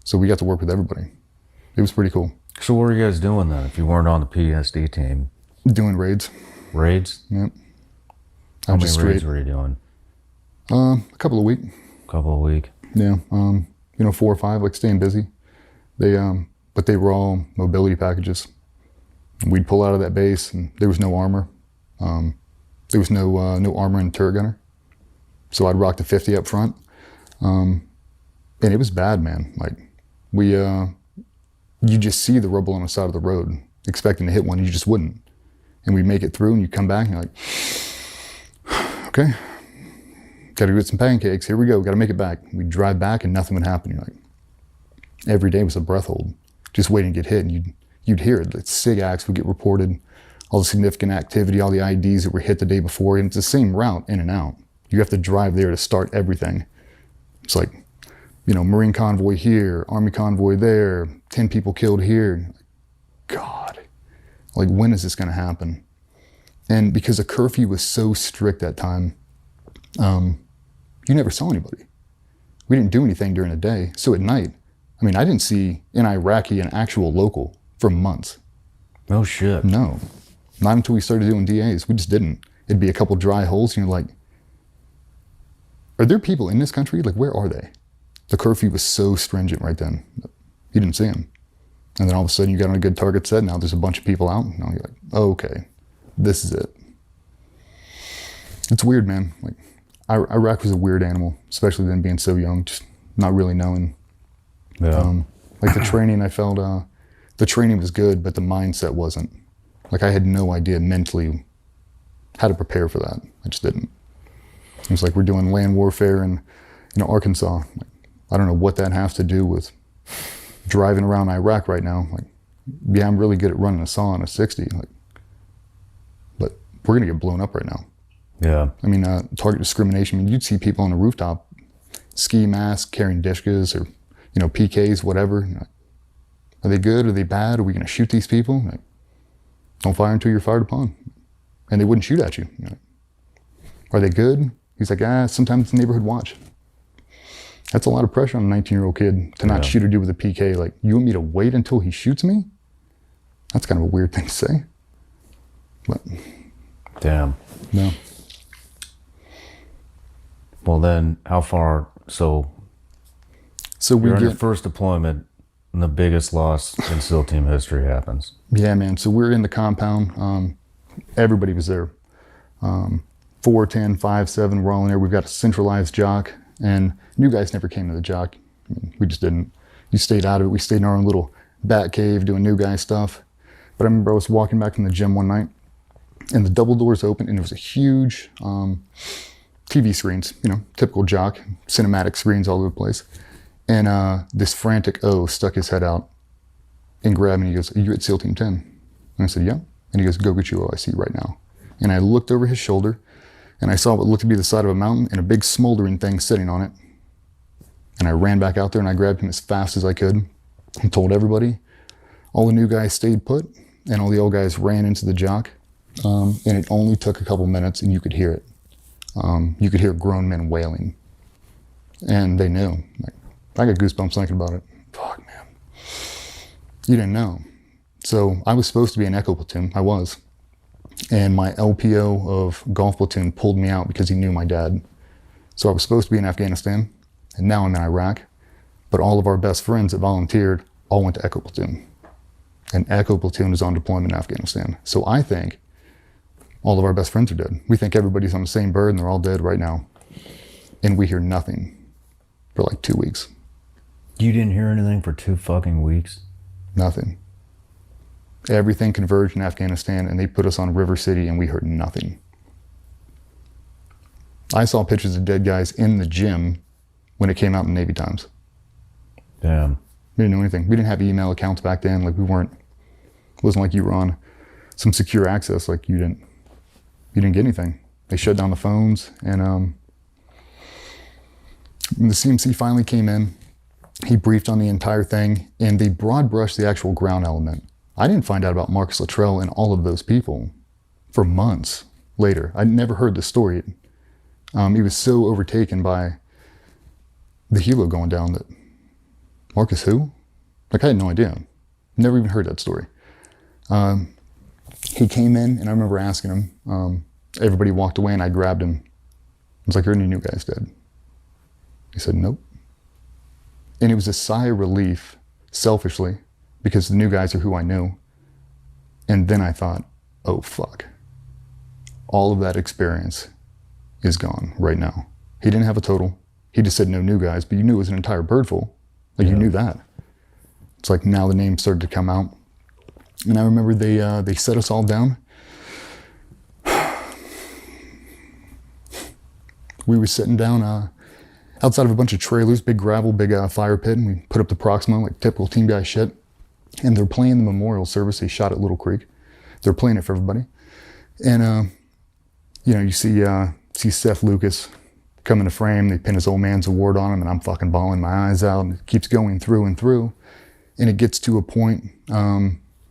So we got to work with everybody. It was pretty cool. So what were you guys doing then if you weren't on the PSD team? Doing raids. Raids? Yep. How many raids were you doing? A couple a week. Couple a week? Yeah. You know, 4 or 5, like staying busy. But they were all mobility packages. We'd pull out of that base and there was no armor. There was no armor and turret gunner. So I'd rock the 50 up front. And it was bad, man. Like, you just see the rubble on the side of the road, expecting to hit one, you just wouldn't. And we'd make it through and you come back and you're like, okay, gotta get some pancakes, here we go, gotta make it back. We'd drive back and nothing would happen. You're like, every day was a breath hold, just waiting to get hit, and you'd hear it. The SIG acts would get reported, all the significant activity, all the IDs that were hit the day before, and it's the same route in and out. You have to drive there to start everything. It's like, you know, Marine convoy here, Army convoy there, 10 people killed here. God, like, when is this going to happen? And because the curfew was so strict that time, you never saw anybody. We didn't do anything during the day. So at night, I mean, I didn't see an Iraqi, an actual local, for months. Oh, shit. No, not until we started doing DAs. We just didn't. It'd be a couple dry holes, and you're like, are there people in this country? Like, where are they? The curfew was so stringent right then. You didn't see them. And then all of a sudden you got on a good target set. Now there's a bunch of people out. Now you're like, oh, okay, this is it. It's weird, man. Like, Iraq was a weird animal, especially then being so young, just not really knowing. Yeah. Like the training, I felt, the training was good, but the mindset wasn't. Like, I had no idea mentally how to prepare for that. I just didn't. It was like we're doing land warfare in, you know, Arkansas. Like, I don't know what that has to do with driving around Iraq right now. Like, yeah, I'm really good at running a saw on a 60, like, but we're gonna get blown up right now. Yeah. I mean, target discrimination. I mean, you'd see people on the rooftop, ski mask, carrying dishkas, or, you know, PKs, whatever. Like, are they good? Are they bad? Are we gonna shoot these people? Like, don't fire until you're fired upon. And they wouldn't shoot at you. You know? Are they good? He's like, sometimes it's neighborhood watch. That's a lot of pressure on a 19-year-old kid to not shoot a dude with a PK. Like, you want me to wait until he shoots me? That's kind of a weird thing to say. But damn. No. Well, then, how far? So we you're on get your first deployment, and the biggest loss in SEAL team history happens. Yeah, man. So we're in the compound. Everybody was there. 4, 10, 5, 7, we're all in there. We've got a centralized jock, and new guys never came to the jock. I mean, we just didn't. You stayed out of it. We stayed in our own little bat cave doing new guy stuff. But I remember I was walking back from the gym one night, and the double doors open, and there was a huge TV screens, you know, typical jock, cinematic screens all over the place. And this frantic O stuck his head out and grabbed me, and he goes, "Are you at SEAL Team 10? And I said, "Yeah." And he goes, "Go get your OIC right now." And I looked over his shoulder, and I saw what looked to be the side of a mountain and a big smoldering thing sitting on it. And I ran back out there, and I grabbed him as fast as I could and told everybody. All the new guys stayed put, and all the old guys ran into the jock. And it only took a couple minutes, and you could hear it. You could hear grown men wailing. And they knew. Like, I got goosebumps thinking about it. Fuck, man. You didn't know. So I was supposed to be in Echo Platoon. I was. And my LPO of Golf Platoon pulled me out because he knew my dad. So I was supposed to be in Afghanistan, and now I'm in Iraq. But all of our best friends that volunteered all went to Echo Platoon. And Echo Platoon is on deployment in Afghanistan. So I think all of our best friends are dead. We think everybody's on the same bird, and they're all dead right now. And we hear nothing for like 2 weeks. You didn't hear anything for 2 fucking weeks? Nothing. Everything converged in Afghanistan, and they put us on River City, and we heard nothing. I saw pictures of dead guys in the gym when it came out in Navy Times. Damn. We didn't know anything. We didn't have email accounts back then. Like, it wasn't like you were on some secure access. Like, you didn't get anything. They shut down the phones, and when the CMC finally came in, he briefed on the entire thing, and they broad brushed the actual ground element. I didn't find out about Marcus Luttrell and all of those people for months later. I'd never heard the story. He was so overtaken by the helo going down that, Marcus who? Like, I had no idea. Never even heard that story. He came in, and I remember asking him, everybody walked away, and I grabbed him. I was like, "Are any new guys dead?" He said, "Nope." And it was a sigh of relief, selfishly, because the new guys are who I knew. And then I thought, oh, fuck. All of that experience is gone right now. He didn't have a total. He just said no new guys, but you knew it was an entire bird full. Like, you knew that. It's like now the names started to come out. And I remember they set us all down. We were sitting down outside of a bunch of trailers, big gravel, big fire pit, and we put up the Proxima, like typical team guy shit. And they're playing the memorial service they shot at Little Creek. They're playing it for everybody. And, you know, you see Seth Lucas come into frame, they pin his old man's award on him, and I'm fucking bawling my eyes out, and it keeps going through and through. And it gets to a point,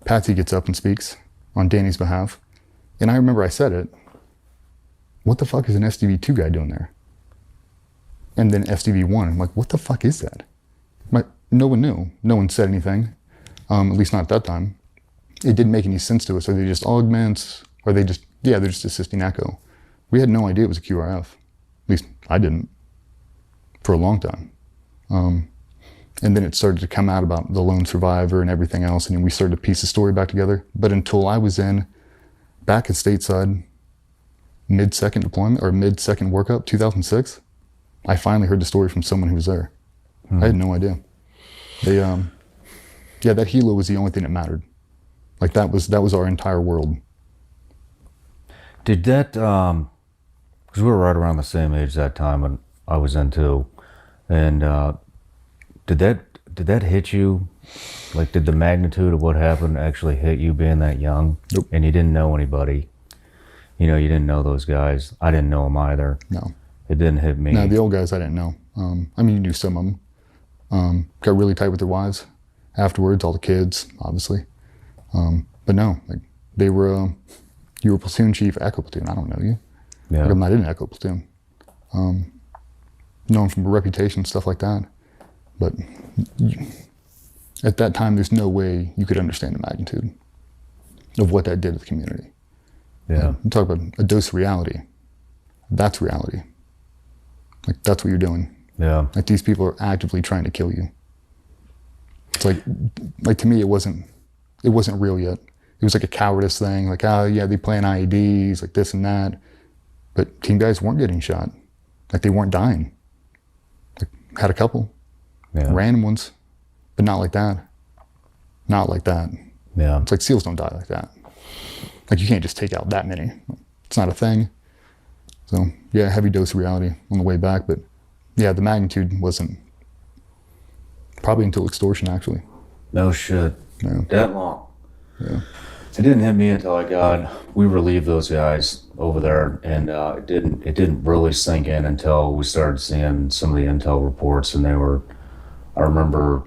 Patsy gets up and speaks on Danny's behalf. And I remember I said it, what the fuck is an SDV2 guy doing there? And then SDV1, I'm like, what the fuck is that? No one knew. No one said anything, at least not at that time. It didn't make any sense to us. Are they just augments? Are they just, yeah, they're just assisting echo. We had no idea it was a QRF. At least I didn't, for a long time. And then it started to come out about the lone survivor and everything else, and then we started to piece the story back together. But until I was back at stateside, mid-second deployment, or mid-second workup, 2006, I finally heard the story from someone who was there. I had no idea. They, yeah, that helo was the only thing that mattered. Like that was our entire world. Did that, because we were right around the same age that time when I was in too, and did that hit you? Like, did the magnitude of what happened actually hit you being that young? Nope. And you didn't know anybody? You know, you didn't know those guys. I didn't know them either. No. It didn't hit me. No, the old guys I didn't know. I mean, you knew some of them. Got really tight with their wives afterwards, all the kids, obviously. But no, like they were, you were platoon chief, Echo Platoon. I don't know you. Yeah. Like I'm not in Echo Platoon. Known from a reputation, stuff like that. But at that time, there's no way you could understand the magnitude of what that did to the community. Yeah. You talk about a dose of reality. That's reality. Like that's what you're doing. Yeah. Like these people are actively trying to kill you. It's like to me, it wasn't real yet. It was like a cowardice thing. Like, oh yeah, they playing IEDs, like this and that. But team guys weren't getting shot. Like they weren't dying. Like had a couple, random ones, but not like that. Not like that. Yeah. It's like SEALs don't die like that. Like you can't just take out that many. It's not a thing. So yeah, heavy dose of reality on the way back, but yeah, the magnitude wasn't probably until Extortion actually. No shit. Yeah. That long. Yeah. It didn't hit me until we relieved those guys over there, and it didn't really sink in until we started seeing some of the intel reports, and I remember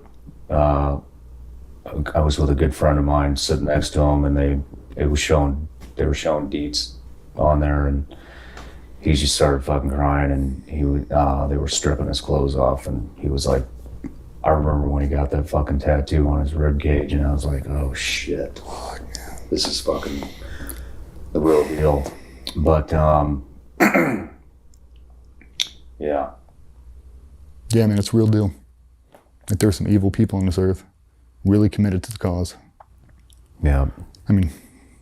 I was with a good friend of mine sitting next to him, and they were showing deets on there, and he just started fucking crying, and they were stripping his clothes off, and he was like, I remember when he got that fucking tattoo on his rib cage, and I was like, oh shit, this is fucking the real deal. But yeah. Yeah, man, it's a real deal. Like there's some evil people on this earth, really committed to the cause. Yeah. I mean,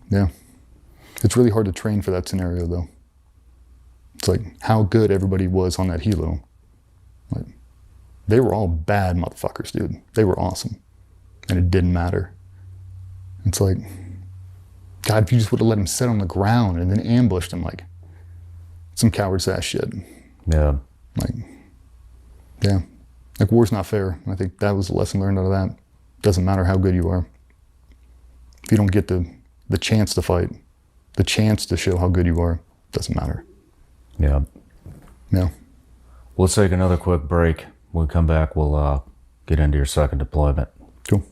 yeah. It's really hard to train for that scenario though. It's like how good everybody was on that helo. Like, they were all bad motherfuckers, dude. They were awesome. And it didn't matter. It's like, God, if you just would have let him sit on the ground and then ambushed him, like, some coward's ass shit. Yeah. Like, yeah. Like, war's not fair. And I think that was the lesson learned out of that. Doesn't matter how good you are. If you don't get the chance to fight, the chance to show how good you are, doesn't matter. Yeah. Yeah. We'll take another quick break. When we come back, we'll get into your second deployment. Cool.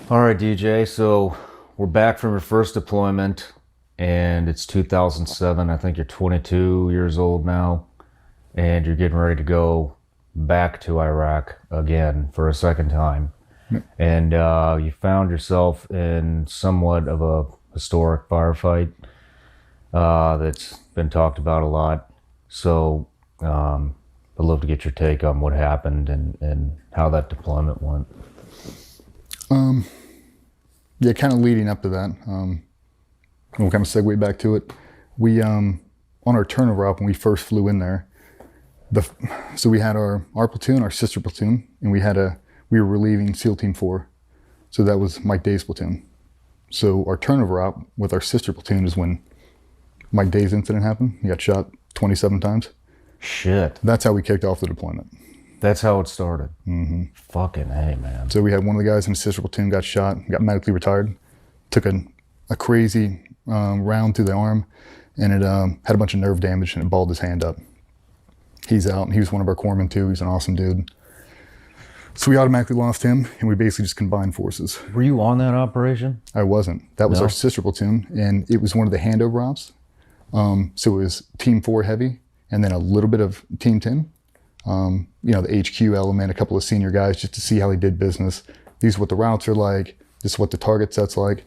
All right, DJ, so we're back from your first deployment, and it's 2007. I think you're 22 years old now, and you're getting ready to go back to Iraq again for a second time. Yep. And you found yourself in somewhat of a historic firefight that's been talked about a lot. So I'd love to get your take on what happened and how that deployment went. Yeah, kind of leading up to that, we'll kind of segue back to it. We, on our turnover op, when we first flew in there, so we had our platoon, our sister platoon, and we were relieving SEAL Team 4. So that was Mike Day's platoon. So our turnover op with our sister platoon is when Mike Day's incident happened. He got shot 27 times. Shit. That's how we kicked off the deployment. That's how it started. Mm-hmm. Fucking hey, man. So we had one of the guys in the sister platoon got shot, got medically retired, took a crazy round through the arm, and it had a bunch of nerve damage and it balled his hand up. He's out, and he was one of our corpsmen too. He's an awesome dude. So we automatically lost him, and we basically just combined forces. Were you on that operation? I wasn't. That was our sister platoon, and it was one of the handover ops. So it was Team 4 heavy, and then a little bit of Team 10. The HQ element, a couple of senior guys just to see how he did business. These are what the routes are like. This is what the target set's like.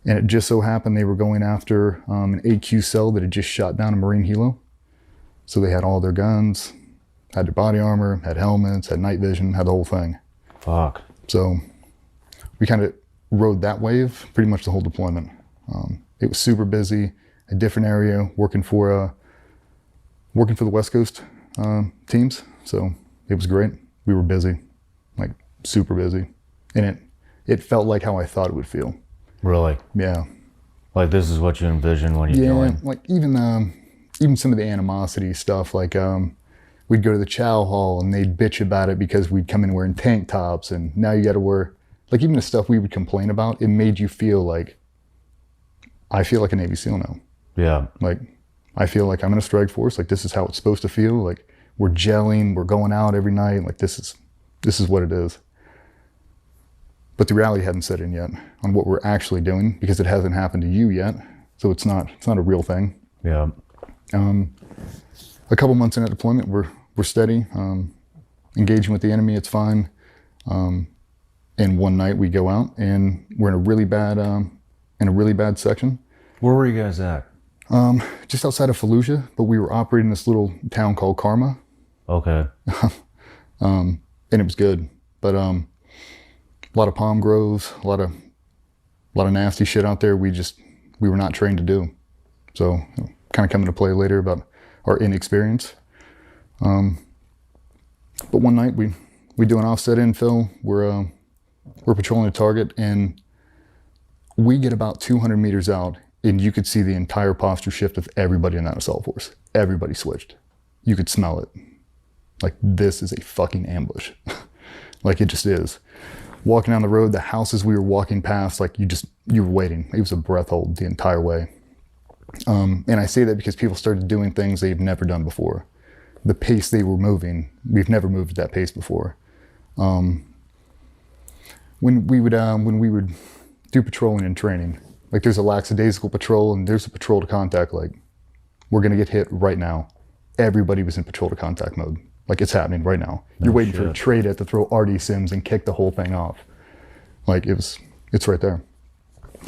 And it just so happened they were going after an AQ cell that had just shot down a Marine helo. So they had all their guns, had their body armor, had helmets, had night vision, had the whole thing. Fuck. So we kind of rode that wave pretty much the whole deployment. It was super busy, a different area, working for the West Coast teams. So it was great. We were busy, like super busy. And it felt like how I thought it would feel. Really? Yeah. Like this is what you envisioned when you joined? Like even some of the animosity stuff, like we'd go to the chow hall and they'd bitch about it because we'd come in wearing tank tops and now you got to wear, like even the stuff we would complain about, it made you feel like, I feel like a Navy SEAL now. Yeah. Like I feel like I'm in a strike force. Like this is how it's supposed to feel. Like we're gelling, we're going out every night. Like this is what it is. But the reality hadn't set in yet on what we're actually doing because it hasn't happened to you yet. So it's not a real thing. Yeah. A couple months in that deployment, we're steady, engaging with the enemy. It's fine. And one night we go out and we're in a really bad section. Where were you guys at? Just outside of Fallujah, but we were operating in this little town called Karma. Okay. And it was good, but a lot of palm groves, a lot of nasty shit out there. We were not trained to do. So kind of come into play later about our inexperience. But one night we do an offset infill. We're patrolling a target and we get about 200 meters out and you could see the entire posture shift of everybody in that assault force. Everybody switched. You could smell it. Like this is a fucking ambush. Like it just is. Walking down the road, the houses we were walking past, like you were waiting. It was a breath hold the entire way. And I say that because people started doing things they've never done before. The pace they were moving, we've never moved at that pace before. When we would do patrolling and training, like there's a lackadaisical patrol and there's a patrol to contact, like we're gonna get hit right now. Everybody was in patrol to contact mode. Like it's happening right now. You're waiting for a TRADET to throw RD sims and kick the whole thing off. Like it's right there.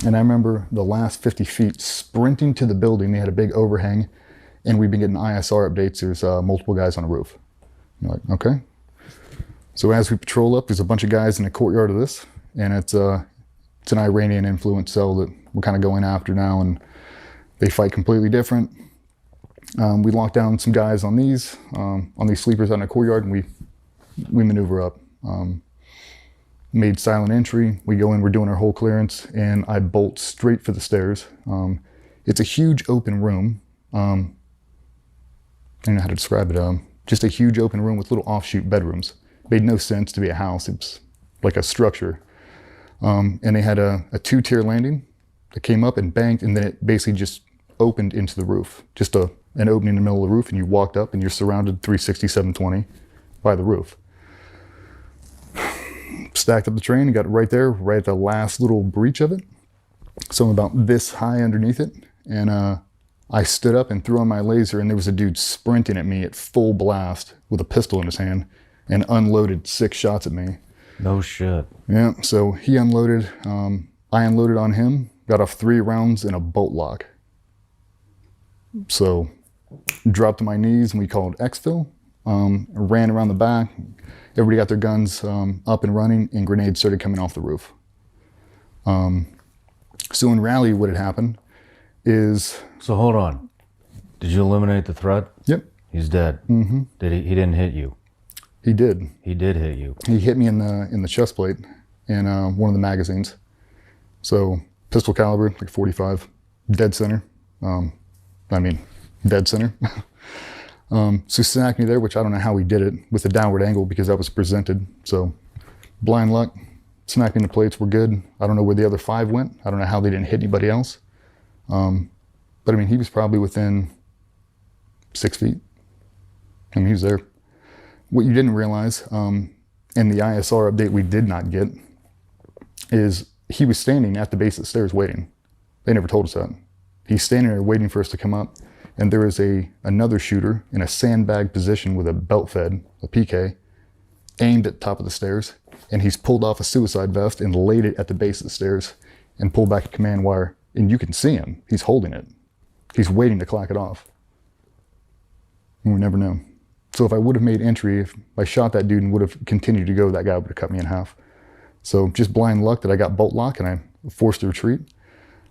And I remember the last 50 feet sprinting to the building. They had a big overhang and we've been getting ISR updates. There's multiple guys on the roof. You're like, okay. So as we patrol up, there's a bunch of guys in the courtyard of this and it's an Iranian influence cell that we're kind of going after now and they fight completely different. We lock down some guys on these sleepers out in the courtyard and we maneuver up. Made silent entry. We go in, we're doing our whole clearance and I bolt straight for the stairs. It's a huge open room. I don't know how to describe it. Just a huge open room with little offshoot bedrooms. Made no sense to be a house. It was like a structure. And they had a 2-tier landing that came up and banked and then it basically just opened into the roof. Just an opening in the middle of the roof and you walked up and you're surrounded 360, 720 by the roof. Stacked up the train and got it right there, right at the last little breach of it. So I'm about this high underneath it. And I stood up and threw on my laser and there was a dude sprinting at me at full blast with a pistol in his hand and unloaded 6 shots at me. No shit. Yeah, so he unloaded. I unloaded on him, got off 3 rounds in a bolt lock. So dropped to my knees and we called exfil. Ran around the back. Everybody got their guns up and running and grenades started coming off the roof. So in rally, what had happened, is... So hold on. Did you eliminate the threat? Yep. He's dead. Mm-hmm. Did he didn't hit you? He did. He did hit you. He hit me in the chest plate and one of the magazines. So pistol caliber, like 45, dead center. Dead center. So snagged me there, which I don't know how he did it with a downward angle because that was presented. So blind luck, snagged me in the plates, we're good. I don't know where the other 5 went. I don't know how they didn't hit anybody else. But I mean, he was probably within 6 feet. I mean, he was there. What you didn't realize, in the ISR update we did not get, is he was standing at the base of the stairs waiting. They never told us that. He's standing there waiting for us to come up, and there is another shooter in a sandbag position with a belt fed, a PK, aimed at the top of the stairs, and he's pulled off a suicide vest and laid it at the base of the stairs and pulled back a command wire, and you can see him. He's holding it. He's waiting to clack it off. And we never know. So if I would have made entry, if I shot that dude and would have continued to go, that guy would have cut me in half. So just blind luck that I got bolt lock and I forced to retreat.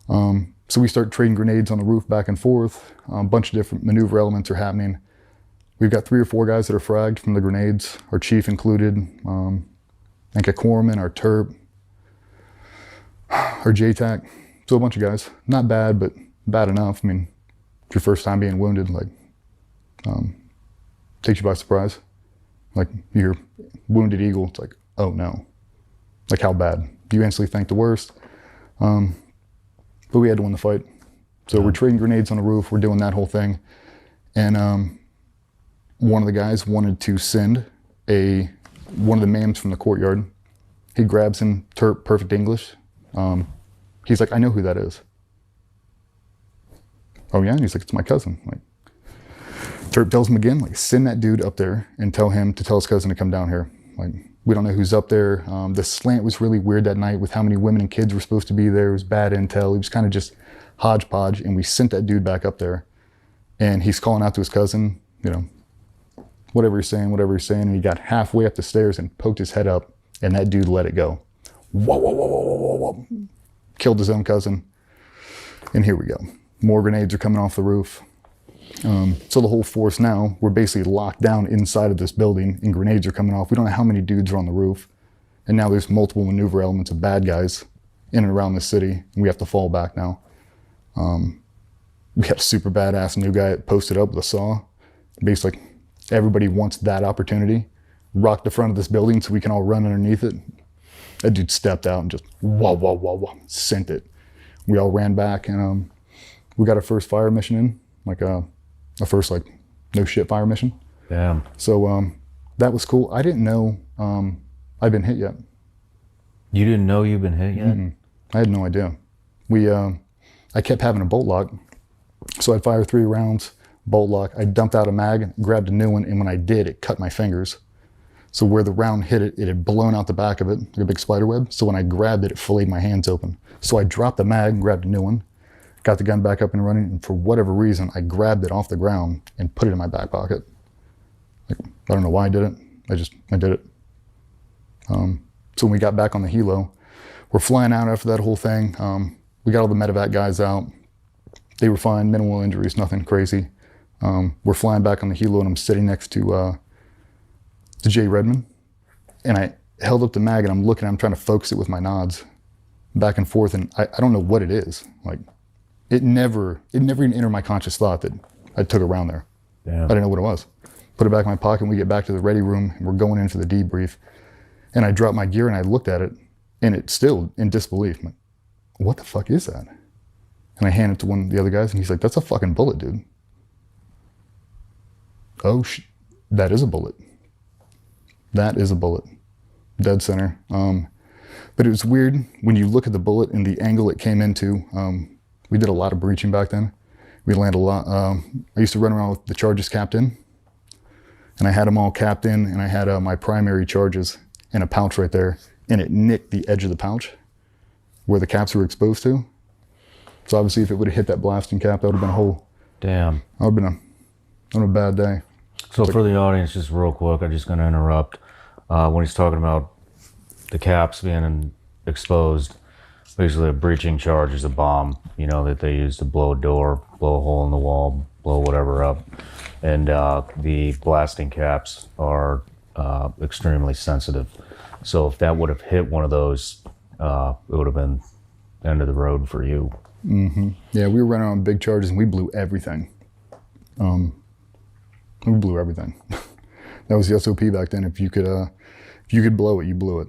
So we start trading grenades on the roof back and forth. A bunch of different maneuver elements are happening. We've got 3 or 4 guys that are fragged from the grenades, our chief included, and Corman, our Terp, our JTAC. So a bunch of guys. Not bad, but bad enough. I mean, it's your first time being wounded, like, takes you by surprise. Like, you hear wounded eagle, it's like, oh no. Like, how bad? You instantly think the worst. But we had to win the fight. So we're trading grenades on the roof, we're doing that whole thing. And one of the guys wanted to send one of the mams from the courtyard. He grabs him, Terp, perfect English. He's like, I know who that is. Oh yeah? And he's like, it's my cousin. Like, Terp tells him again, like, send that dude up there and tell him to tell his cousin to come down here. Like, we don't know who's up there. The slant was really weird that night with how many women and kids were supposed to be there. It was bad intel. It was kind of just hodgepodge, and we sent that dude back up there. And he's calling out to his cousin, you know, whatever he's saying, and he got halfway up the stairs and poked his head up, and that dude let it go. Whoa, whoa, whoa, whoa, whoa, whoa. Killed his own cousin. And here we go. More grenades are coming off the roof. So the whole force now, we're basically locked down inside of this building and grenades are coming off. We don't know how many dudes are on the roof. And now there's multiple maneuver elements of bad guys in and around the city. And we have to fall back now. We got a super badass new guy posted up with a saw. Basically, everybody wants that opportunity. Rock the front of this building so we can all run underneath it. That dude stepped out and just whoa, whoa, whoa, whoa, sent it. We all ran back and we got our first fire mission in, like a first like no shit fire mission. Damn. So that was cool. I didn't know I'd been hit yet. You didn't know you'd been hit yet? Mm-mm. I had no idea. I kept having a bolt lock, so I'd fire 3 rounds, bolt lock. I dumped out a mag, grabbed a new one, and when I did, it cut my fingers. So where the round hit it, it had blown out the back of it, like a big spider web. So when I grabbed it, it filleted my hands open. So I dropped the mag and grabbed a new one, got the gun back up and running, and for whatever reason, I grabbed it off the ground and put it in my back pocket. Like, I don't know why I did it. I did it. So when we got back on the helo, we're flying out after that whole thing. We got all the medevac guys out. They were fine, minimal injuries, nothing crazy. We're flying back on the helo and I'm sitting next to Jay Redmond. And I held up the mag and I'm trying to focus it with my nods back and forth. And I don't know what it is. Like, it never even entered my conscious thought that I took a round there. Damn. I didn't know what it was. Put it back in my pocket and we get back to the ready room and we're going in for the debrief. And I dropped my gear and I looked at it and it's still in disbelief. I'm like, what the fuck is that? And I hand it to one of the other guys and he's like, that's a fucking bullet, dude. Oh, that is a bullet. That is a bullet. Dead center. But it was weird when you look at the bullet and the angle it came into. We did a lot of breaching back then. We landed a lot. I used to run around with the charges capped in. And I had them all capped in and I had my primary charges in a pouch right there. And it nicked the edge of the pouch where the caps were exposed to. So obviously if it would have hit that blasting cap, that would have been a hole. Damn. That would have been a bad day. So for the audience, just real quick, I'm just going to interrupt. When he's talking about the caps being exposed, Basically, a breaching charge is a bomb, you know, that they use to blow a door, blow a hole in the wall, blow whatever up. And the blasting caps are extremely sensitive. So if that would have hit one of those, it would have been end of the road for you. Mm-hmm. Yeah, we were running on big charges and we blew everything. We blew everything. That was the SOP back then. If you could blow it, you blew it.